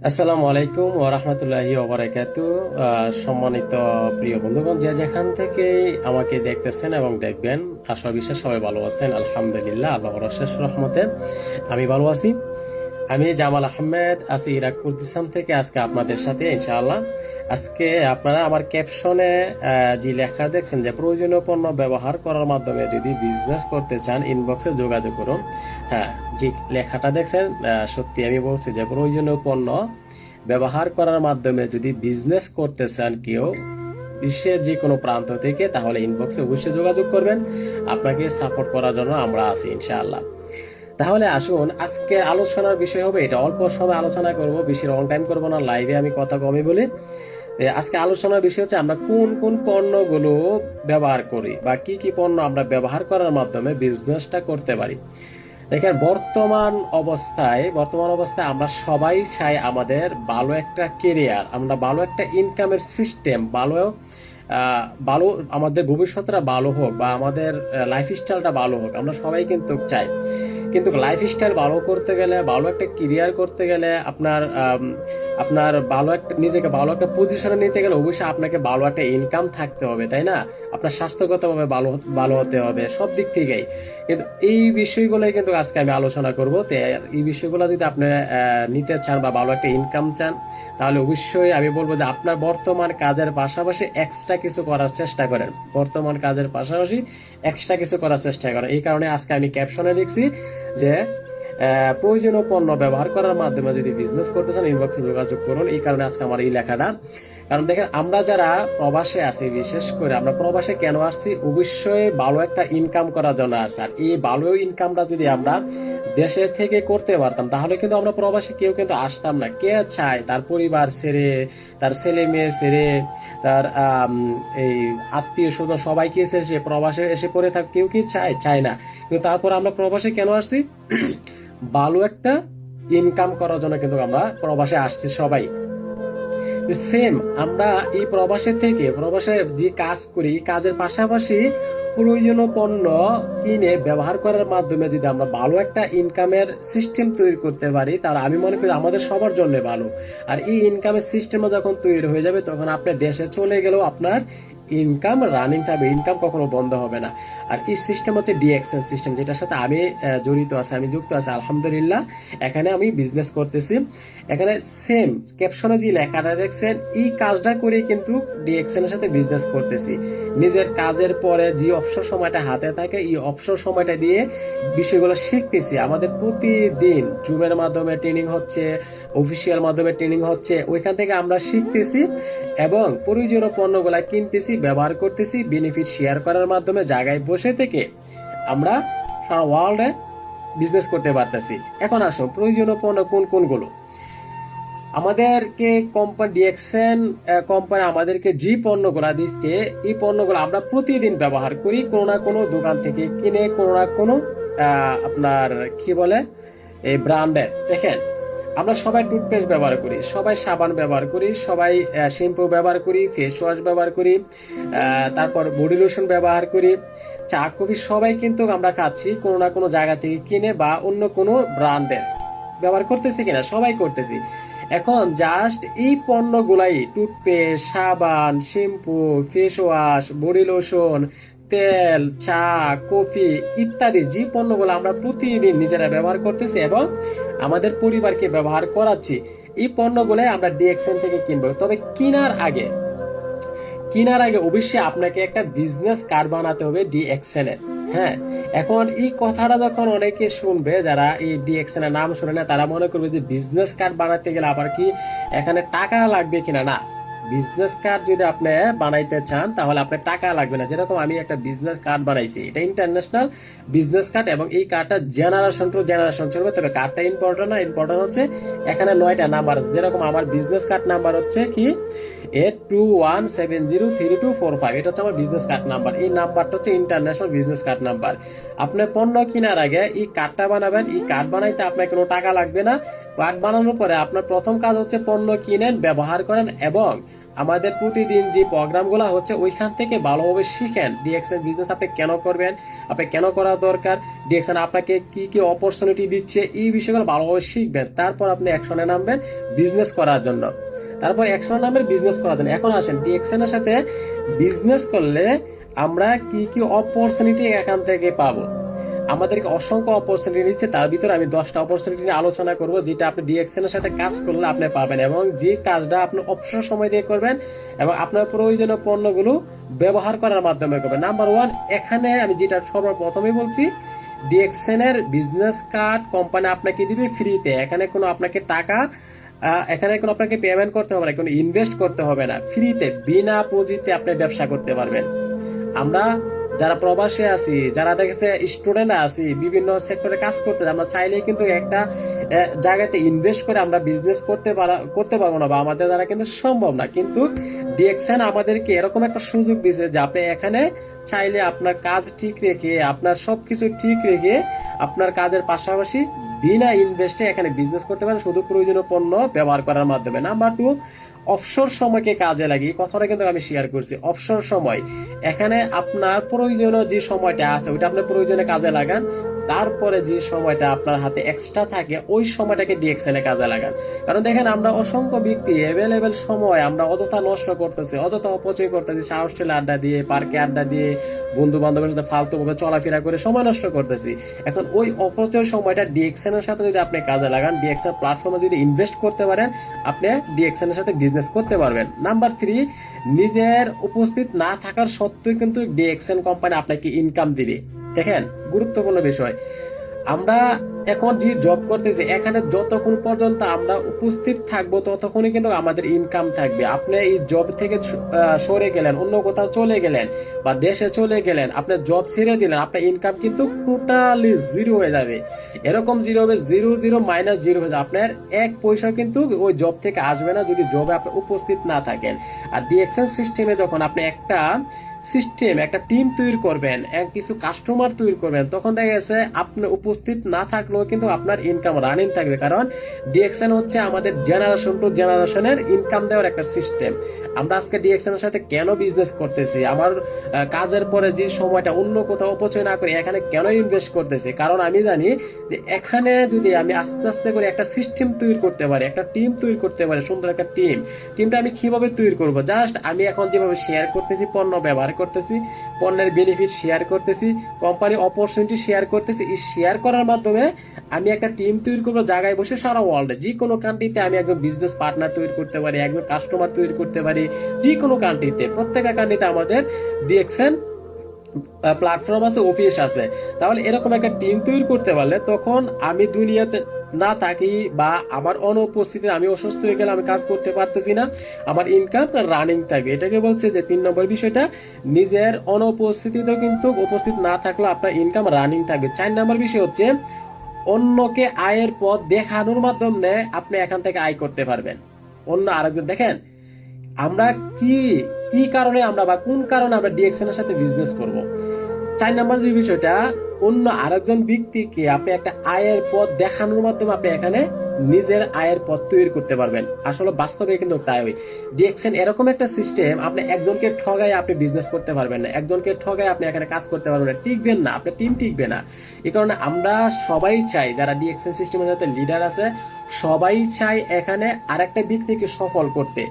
আসসালামু আলাইকুম ওয়া রাহমাতুল্লাহি ওয়া বারাকাতুহু। সম্মানিত প্রিয় বন্ধুগণ, যে যেখান থেকে আমাকে দেখতেছেন এবং দেখবেন, আশা বিশ্বাস সবাই ভালো আছেন। আলহামদুলিল্লাহ, আল্লাহর অশেষ রহমতে আমি ভালো আছি। আমি জামাল আহমেদ আছি ইরাক কুর্দিস্তান থেকে। আজকে আপনাদের সাথে ইনশাআল্লাহ, আজকে আপনারা আমার ক্যাপশনে যে লেখা দেখছেন যে প্রয়োজনীয় পণ্য ব্যবহার করার মাধ্যমে যদি বিজনেস করতে চান ইনবক্সে যোগাযোগ করুন। হ্যাঁ, যে লেখাটা দেখছেন, সত্যি আমি বলছি যে প্রয়োজনীয় পণ্য ব্যবহার করার মাধ্যমে যদি বিজনেস করতে চান কেউ বিশ্বের যে কোনো প্রান্ত থেকে, তাহলে ইনবক্সে অবশ্যই যোগাযোগ করবেন। আপনাকে সাপোর্ট করার জন্য আমরা আছি ইনশাআল্লাহ। তাহলে আসুন, আজকে আলোচনার বিষয় হবে এটা। অল্প সময় আলোচনা করব, বেশি লং টাইম করব না, লাইভে আমি কথা কমই বলি। আজকে আলোচনার বিষয় হচ্ছে আমরা কোন কোন পণ্যগুলো ব্যবহার করি বা কি কি পণ্য আমরা ব্যবহার করার মাধ্যমে বিজনেসটা করতে পারি। দেখেন, বর্তমান অবস্থায় আমরা সবাই চাই আমাদের ভালো একটা কেরিয়ার, আমরা ভালো একটা ইনকামের সিস্টেম, ভালো আমাদের ভবিষ্যৎটা ভালো হোক বা আমাদের লাইফ স্টাইলটা ভালো হোক, আমরা সবাই কিন্তু চাই। কিন্তু লাইফ স্টাইল ভালো করতে গেলে, ভালো একটা ক্যারিয়ার করতে গেলে, আপনার নিজেকে ভালো একটা পজিশনে নিতে গেলে অবশ্যই আপনাকে ভালো একটা ইনকাম থাকতে হবে, তাই না? আপনার স্বাস্থ্যগতভাবে ভালো ভালো হতে হবে সব দিক থেকেই। কিন্তু এই বিষয়গুলোই কিন্তু আজকে আমি আলোচনা করব। তো এই বিষয়গুলো যদি আপনি নিতে চান বা ভালো একটা ইনকাম চান, তাহলে অবশ্যই আমি বলবো যে আপনার বর্তমান কাজের পাশাপাশি এক্সট্রা কিছু করার চেষ্টা করেন। বর্তমান কাজের পাশাপাশি এক্সট্রা কিছু করার চেষ্টা করেন। এই কারণে আজকে আমি ক্যাপশনে লিখছি যে প্রয়োজনীয় পণ্য ব্যবহার করার মাধ্যমে যদি বিজনেস করতে চান ইনবক্সে যোগাযোগ করুন। এই কারণে আজকে আমার এই লেখাটা। কারণ দেখেন, আমরা যারা প্রবাসে আছি, বিশেষ করে আমরা প্রবাসে কেন আসছি, অবশ্যই ভালো একটা ইনকাম করার জন্য আসছি। আর এই ভালো ইনকামটা যদি আমরা দেশে থেকে করতে পারতাম, তাহলে কিন্তু আমরা প্রবাসে কেউ কিন্তু আসতাম না। কে চায় তার পরিবার ছেড়ে, তার ছেলে মেয়ে ছেড়ে, তার এই আত্মীয় স্বজন সবাইকে সে প্রবাসে এসে পড়ে থাক? কেউ কি চায়? চায় না। কিন্তু তারপর আমরা প্রবাসে কেন আসছি? ভালো একটা ইনকাম করার জন্য কিন্তু আমরা প্রবাসে আসছি সবাই। সেম আমরা এই প্রবাসে যে কাজ করি, কাজের পাশাপাশি প্রয়োজনীয় পণ্য কিনে ব্যবহার করার মাধ্যমে যদি আমরা ভালো একটা ইনকামের সিস্টেম তৈরি করতে পারি, তাহলে আমি মনে করি আমাদের সবার জন্য ভালো। আর এই ইনকামের সিস্টেমও যখন তৈরি হয়ে যাবে, তখন আপনি দেশে চলে গেলেও আপনার ইনকাম রানিং থাকবে, ইনকাম কখনো বন্ধ হবে না। আর এই সিস্টেম হচ্ছে ডিএক্সএন সিস্টেম, যেটার সাথে আমি জড়িত আছি, আমি যুক্ত আছি আলহামদুলিল্লাহ। এখানে আমি বিজনেস করতেছি। এখানে সেম ক্যাপশনে যে লেখাটা দেখছেন, এই কাজটা করে কিন্তু ডিএক্সএন এর সাথে বিজনেস করতেছি। নিজের কাজের পরে যে অবসর সময়টা হাতে থাকে, এই অবসর সময়টা দিয়ে বিষয়গুলো শিখতেছি। আমাদের প্রতিদিন জুমের মাধ্যমে ট্রেনিং হচ্ছে, অফিসিয়াল মাধ্যমে ট্রেনিং হচ্ছে, ওইখান থেকে আমরা শিখতেছি এবং প্রয়োজনীয় পণ্যগুলা কিনতেছি, ব্যবহার করতেছি, বেনিফিট শেয়ার করার মাধ্যমে জায়গায় বসে থেকে আমরা সারা ওয়ার্ল্ডে বিজনেস করতে পারতেছি। এখন আসুন, প্রয়োজনীয় পণ্য কোন কোনগুলো আমাদেরকে কোম্পানি ডিএক্সএন কোম্পানি আমাদেরকে যে পণ্যগুলা দিচ্ছে, এই পণ্যগুলো আমরা প্রতিদিন ব্যবহার করি, কোনো না কোনো দোকান থেকে কিনে, কোনো না কোনো আপনার কি বলে এই ব্র্যান্ডের। দেখেন, আমরা সবাই টুথপেস্ট ব্যবহার করি, সবাই সাবান ব্যবহার করি, সবাই শ্যাম্পু ব্যবহার করি, ফেস ওয়াশ ব্যবহার করি, তারপর বডি লোশন ব্যবহার করি, চা কফি সবাই কিন্তু আমরা খাচ্ছি কোনো না কোনো জায়গা থেকে কিনে বা অন্য কোনো ব্র্যান্ডের। ব্যবহার করতেছি কিনা? সবাই করতেছি। এখন জাস্ট এই পণ্যগুলাই, টুথপেস্ট, সাবান, shampoo, face wash, body lotion, তেল, চা, কফি ইত্যাদি যে পণ্যগুলো আমরা প্রতিদিন নিজেরা ব্যবহার করতেছি এবং আমাদের পরিবারকে ব্যবহার করাচ্ছি, এই পণ্যগুলো আমরা ডিএক্সএন থেকে কিনবো। তবে কেনার আগে অবশ্যই আপনাকে একটা বিজনেস কার্ড বানাতে হবে ডিএক্সএন এর। হ্যাঁ, এখন এই কথাটা যখন অনেকে শুনবে, যারা এই ডিএক্সএন এর নাম শুনে না, তারা মনে করবে যে বিজনেস কার্ড বানাতে গেলে আবার কি এখানে টাকা লাগবে কিনা। না, বিজনেস কার্ড যদি আপনি বানাইতে চান, তাহলে আপনার টাকা লাগবে না। যেরকম আমি একটা বিজনেস কার্ড বানাইছি, এটা ইন্টারন্যাশনাল বিজনেস কার্ড এবং এই কার্ডটা জেনারেশন টু জেনারেশন চলবে। তবে কার্ডটা ইম্পর্টেন্ট না, ইম্পর্টেন্ট হচ্ছে এখানে 9টা নাম্বার আছে। যেরকম আমার বিজনেস কার্ড নাম্বার হচ্ছে কি 8217032245, এটা হচ্ছে আমার বিজনেস কার্ড নাম্বার। এই নাম্বারটা হচ্ছে ইন্টারন্যাশনাল বিজনেস কার্ড নাম্বার। আপনার পণ্য কেনার আগে এই কার্ডটা বানাবেন। এই কার্ড বানাইতে আপনার কোনো টাকা লাগবে না। কার্ড বানানোর পরে আপনার প্রথম কাজ হচ্ছে পণ্য কিনেন, ব্যবহার করেন এবং আমাদের প্রতিদিন যে প্রোগ্রামগুলো হচ্ছে ওইখান থেকে ভালোভাবে শিখেন ডিএক্সএন বিজনেস আপনি কেন করবেন, আপনি কেন করা দরকার, ডিএক্সএন আপনাকে কি কি অপরচুনিটি দিচ্ছে, এই বিষয়গুলো ভালোভাবে শিখবেন। তারপর আপনি অ্যাকশনে নামবেন বিজনেস করার জন্য। তারপর অ্যাকশনে নামবেন বিজনেস করার জন্য। এখন আসেন ডিএক্সএন এর সাথে বিজনেস করলে আমরা কি কি অপরচুনিটি এখান থেকে পাবো। আমাদেরকে অসংখ্য অপরচুনিটি দিচ্ছে, তার ভিতরে আমি 10টা অপরচুনিটি নিয়ে আলোচনা করব, যেটা আপনি ডিএক্সএন এর সাথে কাজ করলে আপনি পাবেন, এবং যে কাজটা আপনি অবসর সময় দিয়ে করবেন এবং আপনার প্রয়োজনীয় পণ্যগুলো ব্যবহার করার মাধ্যমে করবেন। নাম্বার 1, এখানে আমি যেটা সর্বপ্রথমে বলছি, ডিএক্সএন এর বিজনেস কার্ড কোম্পানি আপনাকে দিবে ফ্রিতে। এখানে কোনো আপনাকে টাকা এখানে কোনো আপনাকে পেমেন্ট করতে হবে না, কোনো ইনভেস্ট করতে হবে না, ফ্রিতে বিনা পুঁজিতে আপনি ব্যবসা করতে পারবেন। আমরা যারা প্রবাসে আছি, যারা দেখেছে স্টুডেন্ট আছি, বিভিন্ন সেক্টরে কাজ করতে, আমরা চাইলে কিন্তু একটা জায়গাতে ইনভেস্ট করে আমরা বিজনেস করতে পারবো না, বা আমাদের দ্বারা কিন্তু সম্ভব না। কিন্তু ডিএক্সএন আমাদেরকে এরকম একটা সুযোগ দিয়েছে যে আপনি এখানে চাইলে আপনার কাজ ঠিক রেখে, আপনার সবকিছু ঠিক রেখে, আপনার কাজের পাশাপাশি বিনা ইনভেস্টে এখানে বিজনেস করতে পারেন, শুধু প্রয়োজনীয় পণ্য ব্যবহার করার মাধ্যমে। নাম্বার 2, অবসর সময়কে কাজে লাগিয়ে, কথাটা কিন্তু আমি শেয়ার করছি। অবসর সময়, এখানে আপনার প্রয়োজনীয় যে সময়টা আছে ওইটা আপনার প্রয়োজনে কাজে লাগান, তারপরে যে সময়টা আপনার হাতে এক্সট্রা থাকে ওই সময়টাকে ডিএক্সএন এ কাজে লাগান। কারণ দেখেন, আমরা অসংখ্য ব্যক্তি অ্যাভেলেবেল সময় আমরা অযথা নষ্ট করতেছি, অযথা অপচয় করতেছি, সাহস ঠেলে আড্ডা দিয়ে, পার্কে আড্ডা দিয়ে, বন্ধু বান্ধবের সাথে ফালতু ভাবে চলাফেরা করে সময় নষ্ট করতেছি। এখন ওই অপচয় সময়টা ডিএক্সএন এর সাথে যদি আপনি কাজে লাগান, ডিএক্সএন প্ল্যাটফর্মে যদি ইনভেস্ট করতে পারেন, আপনি ডিএক্সএন এর সাথে বিজনেস করতে পারবেন। নাম্বার 3, নিজের উপস্থিত না থাকার সত্ত্বেও কিন্তু ডিএক্সএন কোম্পানি আপনাকে ইনকাম দিবে। দেখেন, গুরুত্বপূর্ণ বিষয়, আমরা এখন যে জব করতেছি এখানে যতক্ষণ পর্যন্ত আমরা উপস্থিত থাকবো ততক্ষণই কিন্তু আমাদের ইনকাম থাকবে। আপনি এই জব থেকে সরে গেলেন, অন্য কোথাও চলে গেলেন বা দেশে চলে গেলেন, আপনার জব ছেড়ে দিলেন, আপনার ইনকাম কিন্তু টোটালি জিরো হয়ে যাবে। এরকম জিরো হবে, 0 মাইনাস 0 হয়ে যাবে। আপনার 1 পয়সা কিন্তু ওই জব থেকে আসবে না যদি জবে আপনি উপস্থিত না থাকেন। আর ডিএক্সএন সিস্টেমে যখন আপনি একটা টিম তৈরি করবেন, কিছু কাস্টমার তৈরি করবেন, তখন দেখা গেছে আপনি উপস্থিত না থাকলেও কিন্তু আপনার ইনকাম রানিং থাকবে। কারণ ডিএক্সএন হচ্ছে আমাদের জেনারেশন টু জেনারেশনের ইনকাম দেওয়ার একটা সিস্টেম। আমরা আজকে ডিএক্সএন এর সাথে কেন বিজনেস করতেছি, আমার কাজের পরে যে সময়টা অন্য কোথাও অপচয় না করে এখানে কেন ইনভেস্ট করতেছি, কারণ আমি জানি যে এখানে যদি আমি আস্তে আস্তে করে একটা সিস্টেম তৈরি করতে পারি, একটা টিম তৈরি করতে পারি, সুন্দর একটা টিমটা আমি কিভাবে তৈরি করব, জাস্ট আমি এখন যেভাবে শেয়ার করতেছি, পণ্য ব্যবহার করতেছি, পণ্যের বেনিফিট শেয়ার করতেছি, কোম্পানি অপরচুনিটি শেয়ার করতেছি, এই শেয়ার করার মাধ্যমে আমি একটা টিম তৈরি করবো জায়গায় বসে সারা ওয়ার্ল্ডে, যে কোনো কান্ট্রিতে আমি একজন বিজনেস পার্টনার তৈরি করতে পারি, একজন কাস্টমার তৈরি করতে পারি, যে কোনো কান্ট্রিতে, প্রত্যেকটা কান্ট্রিতে আমাদের ডিএক্সএন প্ল্যাটফর্ম আছে, অফিস আছে। তাহলে এরকম একটা টিম তৈরি করতে পারলে তখন আমি দুনিয়াতে না থাকি বা আমার অনুপস্থিতি, আমি অসুস্থ হয়ে গেলে, আমি কাজ করতে পারতেছি না, আমার ইনকাম রানিং থাকবে। এটাকে বলছে যে 3 নম্বর বিষয়টা, নিজের অনুপস্থিতিতেও কিন্তু উপস্থিত না থাকলে আপনার ইনকাম রানিং থাকবে। 4 নম্বর বিষয় হচ্ছে, অন্যকে আয়ের পথ দেখানোর মাধ্যমে আপনি এখান থেকে আয় করতে পারবেন। অন্য আরেকজন, দেখেন আমরা কি কি কারণে আমরা বা কোন কারণে আমরা ডিএক্সএন এর সাথে বিজনেস করব। 4 নম্বর যে বিষয়টা, অন্য আরেকজন ব্যক্তিকে আপনি একটা আয়ের পথ দেখানোর মাধ্যমে আপনি এখানে নিজের আয়ের পথ তৈরি করতে পারবেন। আসলে বাস্তবে কিন্তু তাই হয়। ডিএক্সএন এরকম একটা সিস্টেম, আপনি একজনকে ঠগায় আপনি বিজনেস করতে পারবেন না, একজনকে ঠগায় আপনি এখানে কাজ করতে পারবেন না, টিকবেন না, আপনার টিম টিকবে না। এই কারণে আমরা সবাই চাই, যারা ডিএক্সএন সিস্টেমের সাথে লিডার আছে, সবাই চাই এখানে আরেকটা ব্যক্তিকে সফল করতে।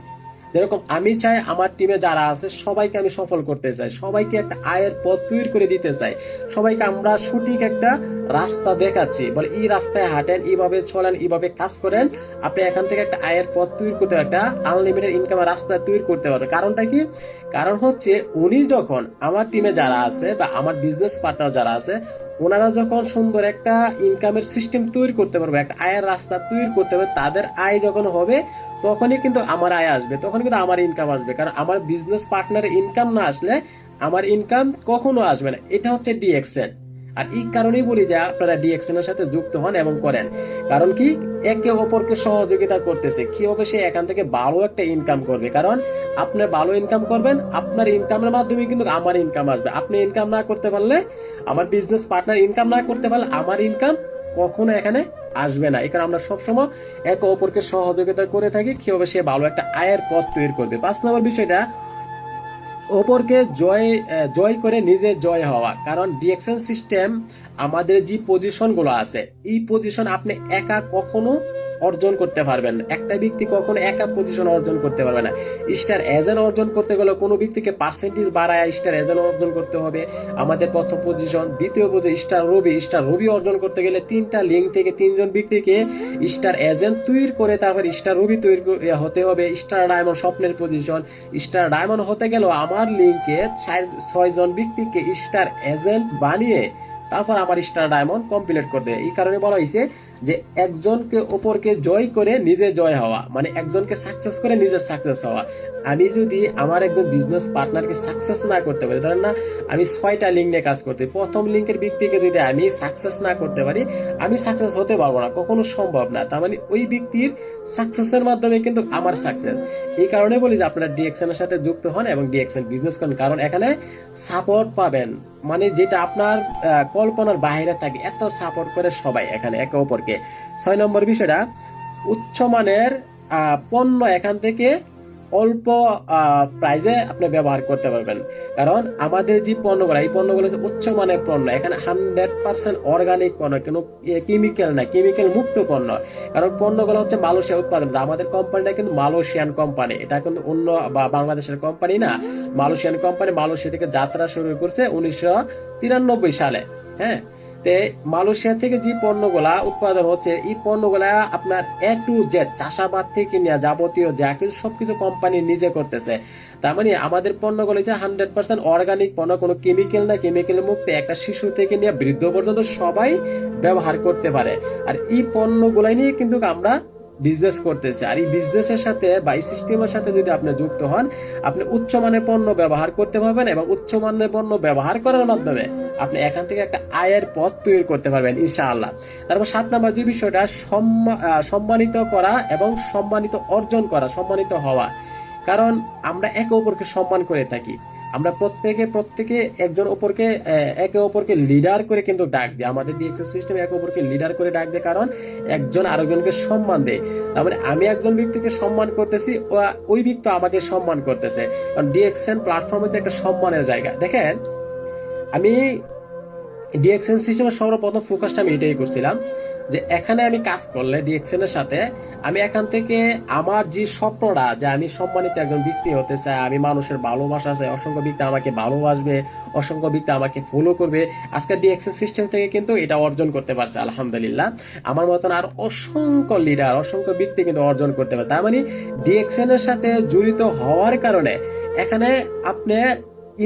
যেরকম আমি চাই আমার টিমে যারা আছে সবাইকে আমি সফল করতে চাই, সবাইকে একটা আয়ের পথ তৈরি করে দিতে চাই, সবাইকে আমরা সঠিক একটা রাস্তা দেখাচ্ছি, বলে এই রাস্তায় হাঁটেন, এইভাবে চলেন, এইভাবে কাজ করেন, আপনি এখান থেকে একটা আয়ের পথ তৈরি করতে পারবেন, একটা আনলিমিটেড ইনকামের রাস্তা তৈরি করতে পারবেন। কারণটা কি? কারণ হচ্ছে উনি যখন, আমার টিমে যারা আছে বা আমার বিজনেস পার্টনার যারা আছে, ওনারা যখন সুন্দর একটা ইনকামের সিস্টেম তৈরি করতে পারবে, একটা আয়ের রাস্তা তৈরি করতে পারবে, তাদের আয় যখন হবে তখনই কিন্তু আমার আয় আসবে, তখন কিন্তু আমার ইনকাম আসবে। কারণ আমার বিজনেস পার্টনারের ইনকাম না আসলে আমার ইনকাম কখনো আসবে না। এটা হচ্ছে ডিএক্সএন। আর এই কারণেই বলি যে আপনারা ডিএক্সএন এর সাথে যুক্ত হন এবং করেন। কারণ কি? একে অপরকে সহযোগিতা করতেছে, কিভাবে সে এখান থেকে ভালো একটা ইনকাম করবে। কারণ আপনি ভালো ইনকাম করবেন, আপনার ইনকামের মাধ্যমে কিন্তু আমার ইনকাম আসবে। আপনি ইনকাম না করতে পারলে, আমার বিজনেস পার্টনার ইনকাম না করতে পারলে আমার ইনকাম কখনো এখানে আসবে না। এই কারণে আমরা সবসময় একে অপরকে সহযোগিতা করে থাকি কিভাবে সে ভালো একটা আয়ের পথ তৈরি করবে। 5 নম্বর বিষয়টা, অপরকে জয় করে নিজে জয় হওয়া। কারণ ডিএক্সএন সিস্টেম আমাদের যে পজিশন গুলো আছে, এই পজিশন আপনি একা কখনো অর্জন করতে পারবেন না। একটা ব্যক্তি কখনো একা পজিশন অর্জন করতে পারবে না। স্টার এজেন্ট অর্জন করতে গেলে কোনো ব্যক্তিকে পার্সেন্টেজ বাড়ায় স্টার এজেন্ট অর্জন করতে হবে। আমাদের প্রথম পজিশন, দ্বিতীয় পজিশন স্টার রবি অর্জন করতে গেলে 3টা লিঙ্ক থেকে 3জন ব্যক্তিকে স্টার এজেন্ট তৈরি করে তারপর স্টার রবি তৈরি হতে হবে। স্টার ডায়মন্ড স্বপ্নের পজিশন, স্টার ডায়মন্ড হতে গেল আমার লিঙ্কে 6জন ব্যক্তিকে স্টার এজেন্ট বানিয়ে তারপর আমার স্টার ডায়মন্ড কমপ্লিট করবে। এই কারণে বলা হয়েছে যে একজনকে অপরকে জয় করে নিজে জয় হওয়া, মানে একজনকে সাকসেস করে নিজে সাকসেস হওয়া। আমি যদি আমার একজন বিজনেস পার্টনারকে সাকসেস না করতে পারি, ধরেন না আমি 6টা লিঙ্ক নিয়ে কাজ করতে, প্রথম লিঙ্কের ব্যক্তিকে যদি আমি সাকসেস না করতে পারি, আমি সাকসেস হতে পারবো না, কখনো সম্ভব না। তার মানে ওই ব্যক্তির সাকসেসের মাধ্যমে কিন্তু আমার সাকসেস। এই কারণে বলি যে আপনারা ডিএক্সএন এর সাথে যুক্ত হন এবং ডিএক্সএন বিজনেস করেন, কারণ এখানে সাপোর্ট পাবেন, মানে যেটা আপনার কল্পনার বাইরে থাকে, এত সাপোর্ট করে সবাই এখানে একে অপরকে। 6 নম্বর বিষয়টা, উচ্চমানের পণ্য এখান থেকে অল্প প্রাইজে আপনি ব্যবহার করতে পারবেন। কারণ আমাদের যে পণ্যগুলো, এই পণ্যগুলো উচ্চমানের পণ্য, এখানে 100% অর্গানিক পণ্য, কোনো কেমিক্যাল না, কেমিক্যাল মুক্ত পণ্য। কারণ পণ্যগুলো হচ্ছে মালয়েশিয়া উৎপাদন। আমাদের কোম্পানিটা কিন্তু মালয়েশিয়ান কোম্পানি, এটা কিন্তু অন্য বা বাংলাদেশের কোম্পানি না, মালয়েশিয়ান কোম্পানি। মালয়েশিয়া থেকে যাত্রা শুরু করছে 1993 সালে। হ্যাঁ, মালয়েশিয়া থেকে যে পণ্যগুলা উৎপাদন হচ্ছে, এই পণ্যগুলা আপনার A to Z চাষাবাদ থেকে নিয়ে যাবতীয় যা কিছু সবকিছু কোম্পানি নিজে করতেছে। তার মানে আমাদের পণ্যগুলো যে 100% অর্গানিক পণ্য, কোনো কেমিক্যাল না, কেমিক্যাল মুক্ত, একটা শিশু থেকে নিয়ে বৃদ্ধ পর্যন্ত সবাই ব্যবহার করতে পারে। আর এই পণ্যগুলাই নিয়ে কিন্তু আমরা বিজনেস করতেছে। আর এই বিজনেসের সাথে বা এই সিস্টেমের সাথে যদি আপনি যুক্ত হন, আপনি উচ্চমানের পণ্য ব্যবহার করতে পারবেন এবং উচ্চমানের পণ্য ব্যবহার করার মাধ্যমে আপনি এখান থেকে একটা আয়ের পথ তৈরি করতে পারবেন ইনশাআল্লাহ। তারপর 7 নম্বর যে বিষয়টা, সম্মানিত করা এবং সম্মানিত অর্জন করা, সম্মানিত হওয়া। কারণ আমরা একে অপরকে সম্মান করে থাকি, আমরা প্রত্যেকে একজন অপরকে একে অপরকে লিডার করে কিন্তু ডাক দেয়। আমাদের ডিএক্সএন সিস্টেম একে অপরকে লিডার করে ডাক দেয়, কারণ একজন আরেকজনকে সম্মান দেয়। তার মানে আমি একজন ব্যক্তিকে সম্মান করতেছি, ওই ব্যক্তি আমাকে সম্মান করতেছে। কারণ ডিএক্সএন প্ল্যাটফর্ম হচ্ছে একটা সম্মানের জায়গা। দেখেন, আমি ডিএক্সএন সিস্টেমের সর্বপ্রথম ফোকাসটা আমি এটাই করছিলাম যে এখানে আমি কাজ করলে ডিএক্সএন এর সাথে আমি এখান থেকে আমার যে স্বপ্নটা, যে আমি সম্মানিত একজন ব্যক্তি হতে চাই, আমি মানুষের ভালোবাসা চাই, অসংখ্য ব্যক্তি আমাকে ভালোবাসবে, অসংখ্য ব্যক্তি আমাকে ফলো করবে, আজকে ডিএক্সএন সিস্টেম থেকে কিন্তু এটা অর্জন করতে পারছে আলহামদুলিল্লাহ। আমার মতন আর অসংখ্য লিডার, অসংখ্য ব্যক্তি কিন্তু অর্জন করতে পারে। তার মানে ডিএক্সএন এর সাথে জড়িত হওয়ার কারণে এখানে আপনি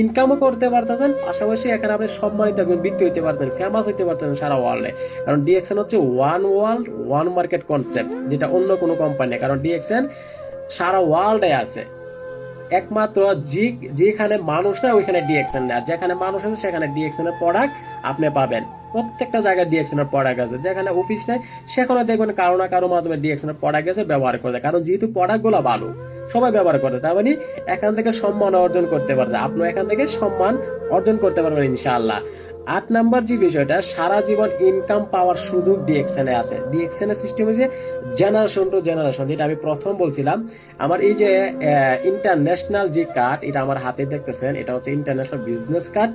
ইনকামও করতে পারতেছেন, পাশাপাশি এখানে আপনি সম্মানিত একজন ব্যক্তি হইতে পারতেন, ফেমাস হইতে পারতেন সারা ওয়ার্ল্ডে। কারণ ডিএক্সএন হচ্ছে one world one market concept, যেটা অন্য কোনো কোম্পানি। কারণ ডিএক্সএন সারা ওয়ার্ল্ডে আছে, একমাত্র যেখানে মানুষ না ওইখানে ডিএক্সএন নেই, আর যেখানে মানুষ আছে সেখানে ডিএক্সএন এর প্রোডাক্ট আপনি পাবেন। প্রত্যেকটা জায়গায় ডিএক্সএন এর প্রোডাক্ট আছে, যেখানে অফিস নাই সেখানে দেখবেন কারো না কারো মাধ্যমে ডিএক্সএন এর প্রোডাক্ট আছে, ব্যবহার করে। কারণ যেহেতু প্রোডাক্ট গুলো ভালো, সবাই ব্যবহার করে, তার মানে এখান থেকে সম্মান অর্জন করতে পারবে, আপনি এখান থেকে সম্মান অর্জন করতে পারবেন ইনশাআল্লাহ। 8 নাম্বার যে বিষয়টা, সারা জীবন ইনকাম পাওয়ার সুযোগ ডিএক্সএন এ আছে। ডিএক্সএন এর সিস্টেম হচ্ছে জেনারেশন টু জেনারেশন, যেটা আমি প্রথম বলছিলাম। আমার এই যে ইন্টারন্যাশনাল যে কার্ড, এটা আমার হাতে দেখতেছেন, এটা হচ্ছে ইন্টারন্যাশনাল বিজনেস কার্ড।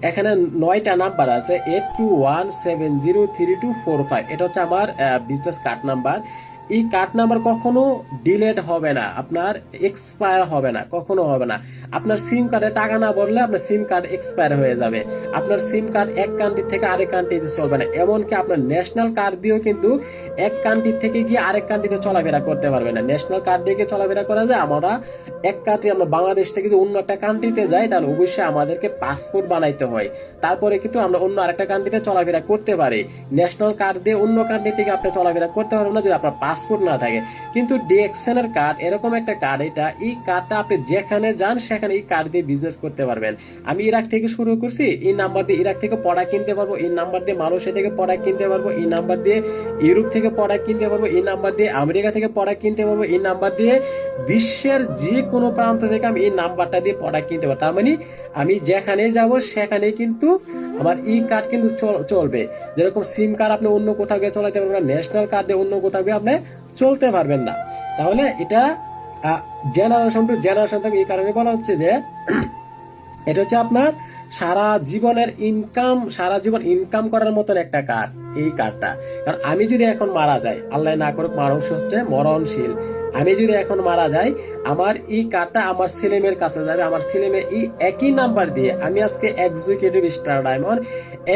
এখানে 9টা নাম্বার আছে, 8217032245, এটা হচ্ছে আমার বিজনেস কার্ড নাম্বার। এই কার্ড নাম্বার কখনো ডিলেট হবে না, আপনার এক্সপায়ার হবে না, কখনো হবে না। আপনার সিম কার্ডে টাকা না ভরলে আপনার সিম কার্ড এক্সপায়ার হয়ে যাবে। আপনার সিম কার্ড এক কান্ট্রি থেকে আরেক কান্ট্রিতে চলবে না। এমনকি আপনার ন্যাশনাল কার্ড দিয়েও কিন্তু এক কান্ট্রি থেকে গিয়ে আরেক কান্ট্রিতে চলাফেরা করতে পারবে না। ন্যাশনাল কার্ড দিয়ে চলাফেরা করা যায়, আমরা এক কান্ট্রি, আমরা বাংলাদেশ থেকে যদি অন্য একটা কান্ট্রিতে যাই, তাহলে অবশ্যই আমাদেরকে পাসপোর্ট বানাইতে হয়, তারপরে কিন্তু আমরা অন্য আরেকটা কান্ট্রিতে চলাফেরা করতে পারি। ন্যাশনাল কার্ড দিয়ে অন্য কান্ট্রি থেকে আপনি চলাফেরা করতে পারবেন না যদি আপনার পাসপোর্ট না থাকে। কিন্তু ডিএক্সএন এর কার্ড এরকম একটা কার্ড, এটা এই কার্ডটা আপনি যেখানে যান সেখানে এই কার্ড দিয়ে বিজনেস করতে পারবেন। আমি ইরাক থেকে শুরু করছি, এই নাম্বার দিয়ে ইরাক থেকে প্রোডাক্ট কিনতে পারবো, এই নাম্বার দিয়ে মালয়েশিয়া থেকে প্রোডাক্ট কিনতে পারবো, এই নাম্বার দিয়ে ইউরোপ থেকে প্রোডাক্ট কিনতে পারবো, এই নাম্বার দিয়ে আমেরিকা থেকে প্রোডাক্ট কিনতে পারবো, এই নাম্বার দিয়ে বিশ্বের যে কোনো প্রান্ত থেকে আমি এই নাম্বারটা দিয়ে প্রোডাক্ট কিনতে পারবো। তার মানে আমি যেখানে যাব সেখানে কিন্তু আমার ই কার্ড কিন্তু চলবে। যেরকম সিম কার্ড আপনি অন্য কোথাও গিয়ে চালাতে পারবেন না, ন্যাশনাল কার্ড দিয়ে অন্য কোথাও গিয়ে আপনি চলতে পারবেন না। তাহলে এটা জেনারেশন টু জেনারেশন থেকে এই কারণে বলা হচ্ছে যে এটা হচ্ছে আপনার সারা জীবনের ইনকাম, সারা জীবন ইনকাম করার মতন একটা কার্ড এই কার্ডটা। কারণ আমি যদি এখন মারা যাই, আল্লাহ না করুক, মানুষ হচ্ছে মরণশীল, আমি যদি এখন মারা যাই, আমার এই কার্ডটা আমার ছেলে মেয়ের কাছে যাবে। আমার ছেলে মেয়ে এই একই নাম্বার দিয়ে, আমি আজকে এক্সিকিউটিভ স্টার ডায়মন্ড,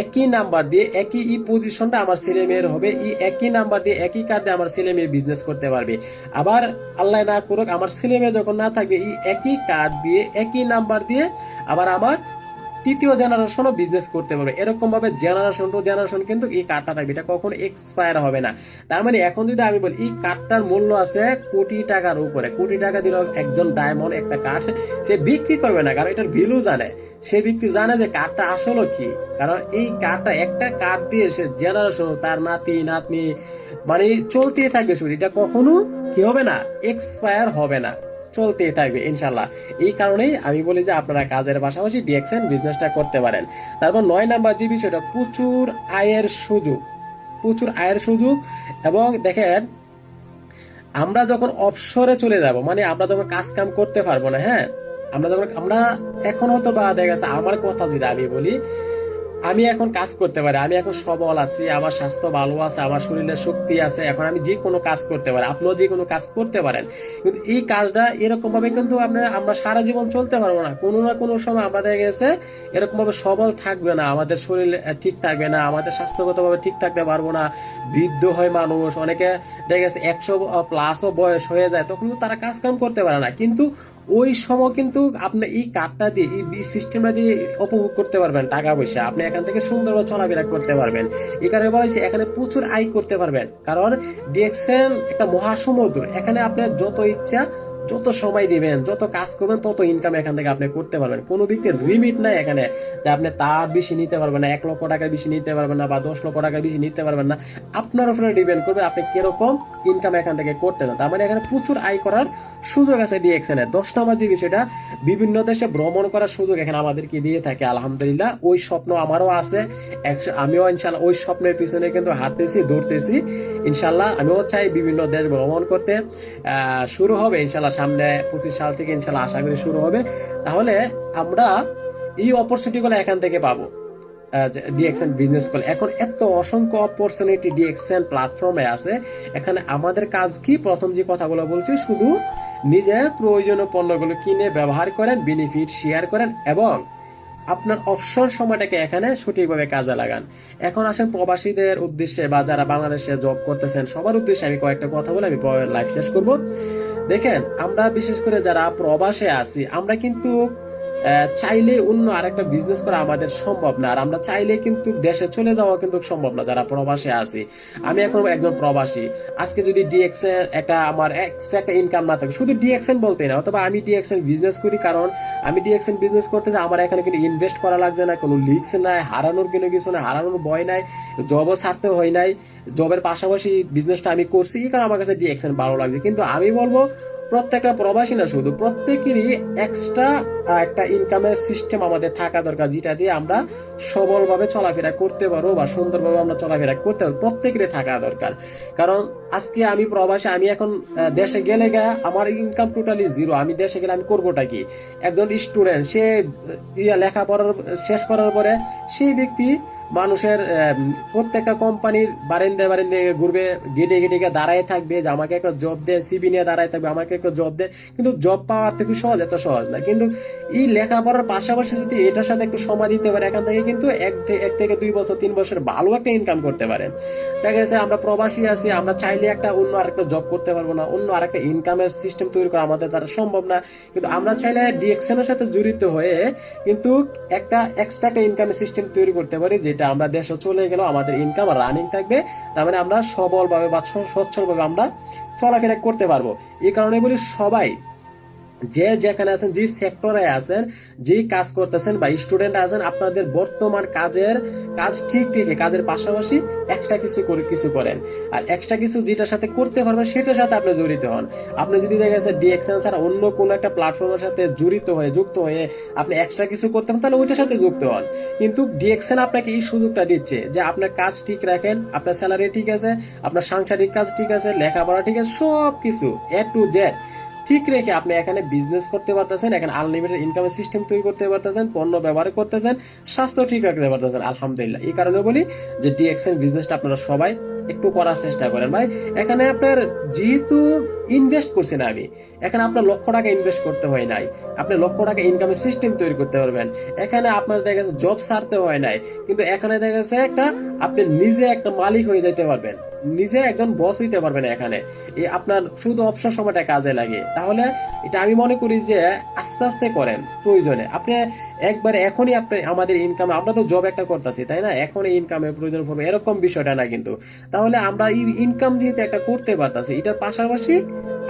একই নাম্বার দিয়ে একই ই পজিশনটা আমার ছেলে মেয়ের হবে, এই একই নাম্বার দিয়ে একই কার্ড দিয়ে আমার ছেলে মেয়ে বিজনেস করতে পারবে। আবার আল্লাহ না করুক আমার ছেলে মেয়ে যখন না থাকবে, এই একই কার্ড দিয়ে একই নাম্বার দিয়ে আবার আমার তৃতীয় জেনারেশনও বিজনেস করতে পারবে। এরকম ভাবে জেনারেশন টু জেনারেশন কিন্তু এই কার্ডটা থাকবে, এটা কখনো এক্সপায়ার হবে না। তার মানে এখন যদি আমি বলি এই কার্ডটার মূল্য আছে কোটি টাকার উপরে, কোটি টাকা দিল একজন ডায়মন্ড একটা কার্ড সে বিক্রি করবে না, কারণ এটার ভ্যালু জানে, সে ব্যক্তি জানে যে কার্ডটা আসলে কি। কারণ এই কার্ডটা একটা কার্ড দিয়ে সে জেনারেশন, তার নাতি নাতনি মানে চলতেই থাকবে, শুধু এটা কখনো কি হবে না, এক্সপায়ার হবে না, চলতেই থাকবে ইনশাল্লাহ। এই কারণেই আমি বলি যে আপনারা কাজের পাশাপাশি ডিএক্সএন বিজনেসটা করতে পারেন। তারপর 9 নাম্বার যে বিষয়টা, প্রচুর আয়ের সুযোগ, প্রচুর আয়ের সুযোগ। এবং দেখেন আমরা যখন অবসরে চলে যাব, মানে আমরা যখন কাজ কাম করতে পারবো না, হ্যাঁ, আমরা এখন হয়তো বা দেখা গেছে, আমার কথা যদি আমি বলি, আমি এখন কাজ করতে পারি, আমি এখন সবল আছি, আমার স্বাস্থ্য ভালো আছে, আমার শরীরে শক্তি আছে, এখন আমি যে কোনো কাজ করতে পারি, আপনিও যে কোনো কাজ করতে পারেন। কিন্তু এই কাজটা এরকম ভাবে কিন্তু আমরা সারা জীবন চলতে পারবো না, কোনো না কোনো সময় আমরা দেখা গেছে এরকম ভাবে সবল থাকবে না, আমাদের শরীর ঠিক থাকবে না, আমাদের স্বাস্থ্যগত ভাবে ঠিক থাকতে পারবো না। বৃদ্ধ হয় মানুষ, অনেকে দেখা গেছে 100+ বয়স হয়ে যায়, তখন তারা কাজ কাম করতে পারে না। কিন্তু ওই সময় কিন্তু আপনি এই কার্ডটা দিয়ে, এই সিস্টেমটা দিয়ে উপভোগ করতে পারবেন টাকা পয়সা, আপনি এখান থেকে সুন্দরভাবে চলাফেরা করতে পারবেন। এই কারণে বলা হয়েছে এখানে প্রচুর আয় করতে পারবেন, কারণ ডিএক্সএন একটা মহাসমুদ্র, এখানে আপনার যত ইচ্ছা যত সময় দিবেন, যত কাজ করবেন, তত ইনকাম এখান থেকে আপনি করতে পারবেন। কোনো ব্যক্তির লিমিট নাই এখানে যে আপনি তার বেশি নিতে পারবেন না, 1 লক্ষ টাকার বেশি নিতে পারবেন না, বা 10 লক্ষ টাকার বেশি নিতে পারবেন না। আপনার উপরে ডিপেন্ড করবে আপনি কিরকম ইনকাম এখান থেকে করতে চান। তার মানে এখানে প্রচুর আয় করার সুযোগ আছে ডিএক্সএন এর। 10 নম্বর যে বিষয়টা, বিভিন্ন দেশে ভ্রমণ করার সুযোগ এখানে আমাদেরকে দিয়ে থাকে, আলহামদুলিল্লাহ। ওই স্বপ্ন আমারও আছে, আমিও ইনশাল্লাহ ওই স্বপ্নের পিছনে কিন্তু হাঁটতেছি, দৌড়তেছি। ইনশাল্লাহ আমিও চাই বিভিন্ন দেশ ভ্রমণ করতে। শুরু হবে ইনশাল্লাহ সামনে 25 সাল থেকে, ইনশাল্লাহ আশা করি শুরু হবে। তাহলে আমরা এই অপরচুনিটি গুলো এখান থেকে পাবো ডিএক্সএন বিজনেস করলে। এখন এত অসংখ্য অপরচুনিটি ডিএক্সএন প্ল্যাটফর্মে আছে, এখানে আমাদের কাজ কি, প্রথম যে কথাগুলো বলছি, শুধু নিজে প্রয়োজনীয় পণ্যগুলো কিনে ব্যবহার করেন, বেনিফিট শেয়ার করেন এবং আপনার অবসর সময়টাকে এখানে সঠিকভাবে কাজে লাগান। এখন আসেন প্রবাসীদের উদ্দেশ্যে বা যারা বাংলাদেশে জব করতেছেন সবার উদ্দেশ্যে আমি কয়েকটা কথা বলে আমি লাইভ শেষ করব। দেখেন আমরা বিশেষ করে যারা প্রবাসে আছি, আমরা কিন্তু চাইলে অন্য আরেকটা বিজনেস করা আমাদের সম্ভব না, আর আমরা চাইলে কিন্তু দেশে চলে যাওয়া কিন্তু সম্ভব না যারা প্রবাসে আছি। আমি এখন একজন প্রবাসী, আজকে যদি ডিএক্সএন একটা আমার এক্সট্রা একটা ইনকাম না থাকে, শুধু ডিএক্সএন বলতে না, অথবা আমি ডিএক্সএন বিজনেস করি, কারণ আমি ডিএক্সএন বিজনেস করতে যাই, আমার এখানে কিন্তু ইনভেস্ট করা লাগছে না, কোনো লিক্স নাই, হারানোর কোনো কিছু নাই, হারানোর ভয় নাই, জবও ছাড়তে হয় নাই, জবের পাশাপাশি বিজনেসটা আমি করছি, এই কারণে আমার কাছে ডিএক্সএন ভালো লাগছে। কিন্তু আমি বলবো প্রত্যেকটা প্রবাসী না, শুধু প্রত্যেকেরই এক্সট্রা একটা ইনকামের সিস্টেম আমাদের থাকা দরকার, যেটা দিয়ে আমরা সবলভাবে চলাফেরা করতে পারবো বা সুন্দরভাবে আমরা চলাফেরা করতে পারবো, প্রত্যেকেরই থাকা দরকার। কারণ আজকে আমি প্রবাসী, আমি এখন দেশে গেলে আমার ইনকাম টোটালি জিরো, আমি দেশে গেলে আমি করবোটা কি? একজন স্টুডেন্ট, সে লেখাপড়া শেষ করার পরে সেই ব্যক্তি মানুষের প্রত্যেকটা কোম্পানির বারান্দায় বারান্দায় ঘুরবে, গেটে গেটে দাঁড়ায় থাকবে যে আমাকে একটা জব দে, সিবি নিয়ে দাঁড়ায় থাকবে আমাকে একটা জব দে। কিন্তু জব পাওয়ার থেকে সহজ, এত সহজ না। কিন্তু এই লেখাপড়ার পাশাপাশি যদি এটার সাথে একটু সময় দিতে পারে, এখান থেকে কিন্তু 1 থেকে 2 বছর 3 বছর ভালো একটা ইনকাম করতে পারে। দেখা গেছে আমরা প্রবাসী আছি, আমরা চাইলে একটা অন্য আরেকটা জব করতে পারবো না, অন্য আরেকটা ইনকামের সিস্টেম তৈরি করা আমাদের দ্বারা সম্ভব না। কিন্তু আমরা চাইলে ডিএক্সএন এর সাথে জড়িত হয়ে কিন্তু একটা এক্সট্রা একটা ইনকামের সিস্টেম তৈরি করতে পারি, যেটা আমরা দেশে চলে গেলেও আমাদের ইনকাম রানিং থাকবে। তার মানে আমরা সবলভাবে বা সচ্ছলভাবে আমরা চলাফেরা করতে পারবো। এই কারণে বলি সবাই যে যেখানে আছেন, যে সেক্টরে আছেন, যে কাজ করতেছেন বা স্টুডেন্ট আছেন, আপনাদের বর্তমান কাজ ঠিক রেখে কাজের পাশাপাশি একটা কিছু করেন। আর একটা কিছু যেটার সাথে করতে পারবেন সেটার সাথে আপনি জড়িত হন। আপনি যদি দেখা গেছে ডিএক্সএল ছাড়া অন্য কোনো একটা প্ল্যাটফর্মের সাথে যুক্ত হয়ে আপনি এক্সট্রা কিছু করতে পারেন, তাহলে ওইটার সাথে যুক্ত হন। কিন্তু ডিএক্সএল আপনাকে এই সুযোগটা দিচ্ছে যে আপনার কাজ ঠিক রাখেন, আপনার স্যালারি ঠিক আছে, আপনার সাংসারিক কাজ ঠিক আছে, লেখাপড়া ঠিক আছে, সব কিছু এ টু জেড ঠিক রেখে আপনি এখানে বিজনেস করতে পারতেছেন, এখানে আনলিমিটেড ইনকামের সিস্টেম তৈরি করতে পারতেছেন, পণ্য ব্যবহার করতেছেন, স্বাস্থ্য ঠিক রাখতে পারতেছেন। আলহামদুলিল্লাহ। এই কারণে বলি যে ডিএক্সএন বিজনেসটা আপনারা সবাই একটু করার চেষ্টা করেন ভাই। এখানে আপনার যেহেতু ইনভেস্ট করছেন, আমি এখানে আপনার লক্ষ টাকা ইনভেস্ট করতে হয় নাই, আপনি লক্ষ টাকা ইনকামের সিস্টেম তৈরি করতে পারবেন। এখানে আপনার দেখা গেছে জব ছাড়তে হয় নাই, কিন্তু এখানে দেখা গেছে আপনি নিজে একটা মালিক হয়ে যেতে পারবেন, নিজে একজন বস হইতে পারবেন। এখানে এই আপনার শুধু অবসর সময়টা কাজে লাগে। তাহলে এটা আমি মনে করি যে আস্তে আস্তে করেন, প্রয়োজনে আপনি একবারে এখনই আপনি আমাদের ইনকাম, আমরা তো জব একটা করতেছি তাই না, এখনই ইনকামের প্রয়োজন পড়বে এরকম বিষয়টা না কিন্তু। তাহলে আমরা এই ইনকাম যেহেতু একটা করতে পারতেছি, এটার পাশাপাশি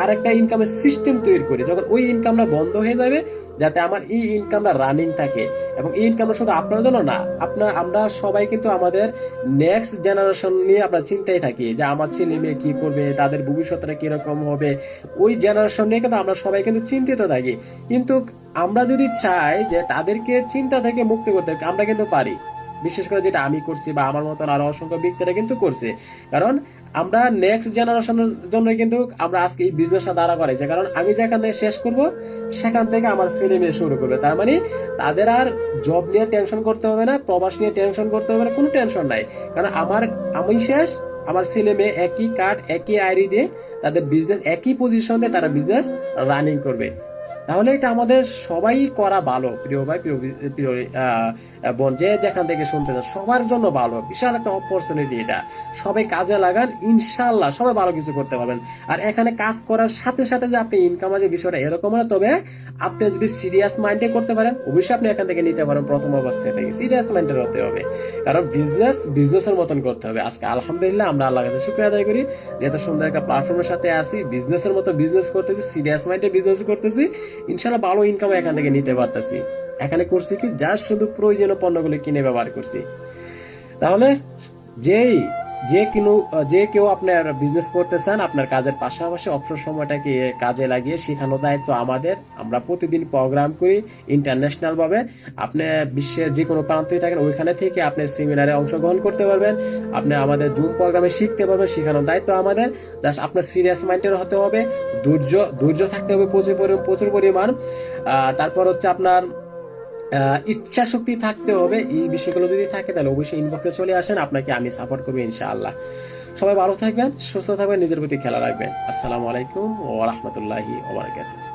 আরেকটা ইনকামের সিস্টেম তৈরি করি, যখন ওই ইনকামটা বন্ধ হয়ে যাবে যাতে আমার এই ইনকামটা রানিং থাকে। এবং এই ইনকামটা শুধু আপনার জন্য না, আমরা সবাই কিন্তু আমাদের নেক্সট জেনারেশন নিয়ে আমরা চিন্তায় থাকি যে আমার ছেলে মেয়ে কি করবে, তাদের ভবিষ্যৎটা কিরকম হবে, ওই জেনারেশন নিয়ে কিন্তু আমরা সবাই কিন্তু চিন্তিত থাকি। কিন্তু আমরা যদি চাই যে তাদেরকে চিন্তা থেকে মুক্তি করতে, আমরা কিন্তু পারি। বিশেষ করে যেটা আমি করছি বা আমার মতন আরো অসংখ্য ব্যক্তিরা কিন্তু করছে। কারণ আমরা নেক্সট জেনারেশনের জন্য কিন্তু আমরা আজকে এই বিজনেসটা দাঁড়া করাইছি। কারণ আমি যেখান থেকে শেষ করব সেখান থেকে আমার ছেলে মেয়ে শুরু করবে। তার মানে তাদের আর জব নিয়ে টেনশন করতে হবে না, প্রবাস নিয়ে টেনশন করতে হবে না, কোনো টেনশন নাই। কারণ আমি শেষ, আমার ছেলে মেয়ে একই কার্ড একই আইডি দিয়ে তাদের বিজনেস একই পজিশন দিয়ে তারা বিজনেস রানিং করবে। তাহলে এটা আমাদের সবাই করা ভালো। প্রিয় ভাই, প্রিয় বোন, যে যেখান থেকে শুনতে চান সবার জন্য ভালো, বিশাল একটা অপরচুনিটি এটা। সবাই কাজে লাগান, ইনশাল্লাহ সবাই ভালো কিছু করতে পারবেন। আর এখানে কাজ করার সাথে সাথে যে আপনি ইনকাম আছে বিষয়টা এরকম না, তবে আপনি যদি সিরিয়াস মাইন্ডে করতে পারেন অবশ্যই আপনি এখান থেকে নিতে পারেন। প্রথম অবস্থায় থেকে সিরিয়াস মাইন্ডের হতে হবে, কারণ বিজনেসের মতন করতে হবে। আজকে আলহামদুলিল্লাহ আমরা আল্লাহর কাছে শুকরিয়া আদায় করি যে এত সুন্দর একটা প্ল্যাটফর্মের সাথে আছি, বিজনেসের মতো বিজনেস করতেছি, সিরিয়াস মাইন্ডে বিজনেস করতেছি, ইনশাল্লাহ ভালো ইনকাম এখান থেকে নিতে পারতেছি। এখানে করছি কি জাস্ট শুধু প্রয়োজনীয় পণ্যগুলো কিনে ব্যবহার করছি। তাহলে যে কেউ আপনার বিজনেস করতে চান, আপনার কাজের পাশাপাশি অবসর সময়টাকে কাজে লাগিয়ে শেখানো দায়িত্ব আমাদের। আমরা প্রতিদিন প্রোগ্রাম করি ইন্টারন্যাশনাল ভাবে। আপনি বিশ্বের যে কোনো প্রান্তে থাকেন ওইখানে থেকে আপনি সেমিনারে অংশগ্রহণ করতে পারবেন, আপনি আমাদের জুম প্রোগ্রামে শিখতে পারবেন, শেখানোর দায়িত্ব আমাদের। জাস্ট আপনার সিরিয়াস মাইন্ডের হতে হবে, ধৈর্য থাকতে হবে প্রচুর পরিমাণ। তারপর হচ্ছে আপনার ইচ্ছা শক্তি থাকতে হবে। এই বিষয়গুলো যদি থাকে তাহলে অবশ্যই ইনবক্সে চলে আসেন, আপনাকে আমি সাপোর্ট করবো ইনশাআল্লাহ। সবাই ভালো থাকবেন, সুস্থ থাকবেন, নিজের প্রতি খেয়াল রাখবেন। আসসালামু আলাইকুম ওয়া রাহমাতুল্লাহি ওয়া বারাকাতুহু।